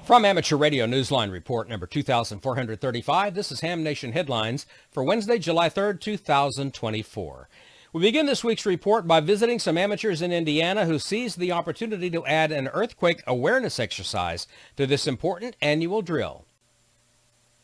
From Amateur Radio Newsline Report number 2435, this is Ham Nation Headlines for Wednesday, July 3rd, 2024. We begin this week's report by visiting some amateurs in Indiana who seized the opportunity to add an earthquake awareness exercise to this important annual drill.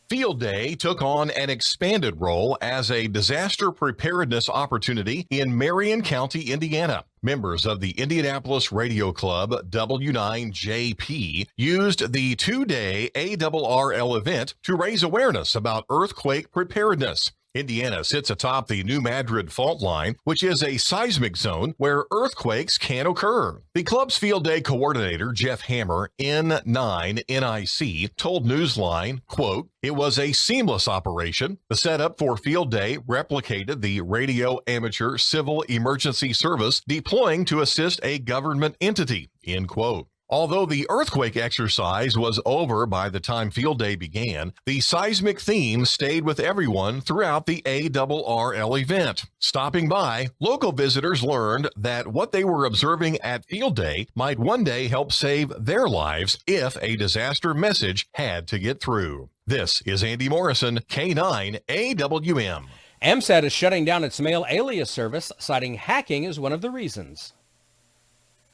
Field Day took on an expanded role as a disaster preparedness opportunity in Marion County, Indiana. Members of the Indianapolis Radio Club W9JP used the two-day ARRL event to raise awareness about earthquake preparedness. Indiana sits atop the New Madrid fault line, which is a seismic zone where earthquakes can occur. The club's Field Day coordinator, Jeff Hammer, N9NIC, told Newsline, quote, "It was a seamless operation. The setup for Field Day replicated the Radio Amateur Civil Emergency Service deploying to assist a government entity," end quote. Although the earthquake exercise was over by the time Field Day began, the seismic theme stayed with everyone throughout the ARRL event. Stopping by, local visitors learned that what they were observing at Field Day might one day help save their lives if a disaster message had to get through. This is Andy Morrison, K9 AWM. AMSAT is shutting down its mail alias service, citing hacking as one of the reasons.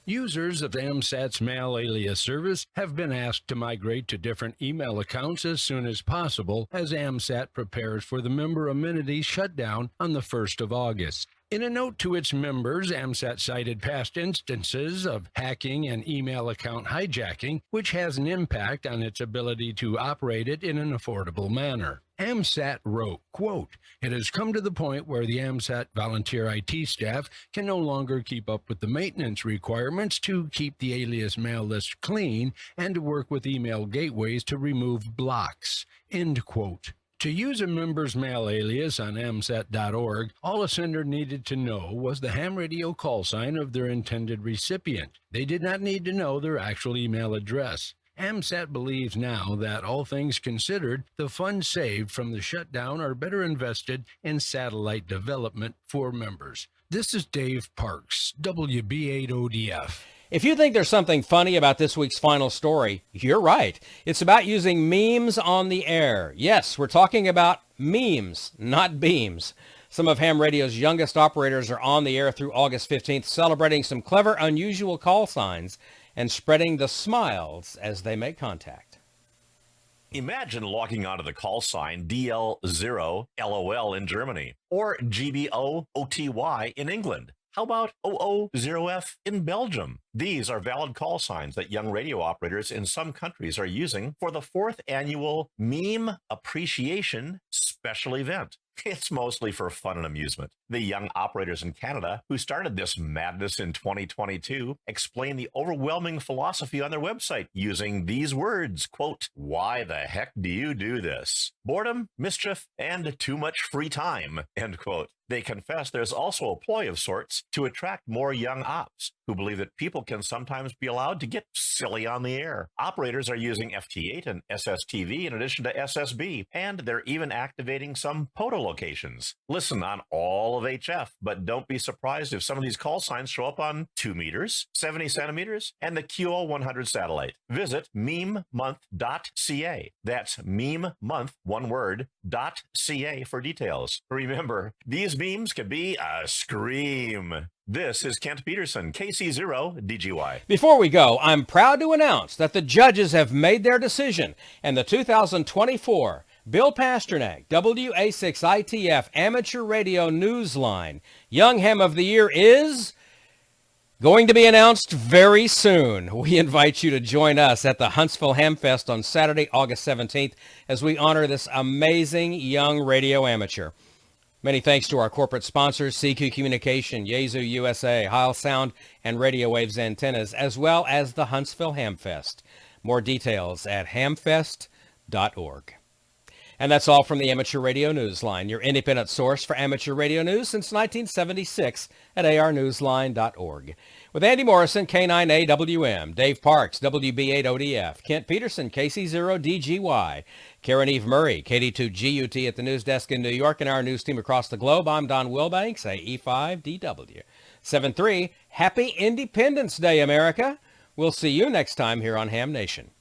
Users of AMSAT's mail alias service have been asked to migrate to different email accounts as soon as possible as AMSAT prepares for the member amenity shutdown on the 1st of August. In a note to its members, AMSAT cited past instances of hacking and email account hijacking, which has an impact on its ability to operate it in an affordable manner. AMSAT wrote, quote, "It has come to the point where the AMSAT volunteer IT staff can no longer keep up with the maintenance requirements to keep the alias mail list clean and to work with email gateways to remove blocks," end quote. To use a member's mail alias on AMSAT.org, all a sender needed to know was the ham radio call sign of their intended recipient. They did not need to know their actual email address. AMSAT believes now that, all things considered, the funds saved from the shutdown are better invested in satellite development for members. This is Dave Parks, WB8ODF. If you think there's something funny about this week's final story, you're right. It's about using memes on the air. Yes, we're talking about memes, not beams. Some of ham radio's youngest operators are on the air through August 15th, celebrating some clever, unusual call signs and spreading the smiles as they make contact. Imagine logging onto the call sign DL0 LOL in Germany or GBO OTY in England. How about OO0F in Belgium? These are valid call signs that young radio operators in some countries are using for the 4th annual Meme Appreciation Special Event. It's mostly for fun and amusement. The young operators in Canada who started this madness in 2022 explain the overwhelming philosophy on their website using these words, quote, "Why the heck do you do this? Boredom, mischief, and too much free time," end quote. They confess there's also a ploy of sorts to attract more young ops who believe that people can sometimes be allowed to get silly on the air. Operators are using FT8 and SSTV in addition to SSB, and they're even activating some POTO locations. Listen on all of HF, but don't be surprised if some of these call signs show up on 2 meters, 70 centimeters, and the QO100 satellite. Visit mememonth.ca. That's mememonth, one word, .ca for details. Remember, these memes can be a scream. This is Kent Peterson, KC0DGY. Before we go, I'm proud to announce that the judges have made their decision, and the 2024 Bill Pasternak WA6ITF Amateur Radio Newsline Young Ham of the Year is going to be announced very soon. We invite you to join us at the Huntsville Hamfest on Saturday, August 17th, as we honor this amazing young radio amateur. Many thanks to our corporate sponsors, CQ Communication, Yaesu USA, Heil Sound, and Radio Waves Antennas, as well as the Huntsville Hamfest. More details at hamfest.org. And that's all from the Amateur Radio Newsline, your independent source for amateur radio news since 1976 at arnewsline.org. With Andy Morrison, K9AWM, Dave Parks, WB8ODF, Kent Peterson, KC0DGY, Karen Eve Murray, KD2GUT at the news desk in New York, and our news team across the globe, I'm Don Wilbanks, AE5DW. 7-3, Happy Independence Day, America. We'll see you next time here on Ham Nation.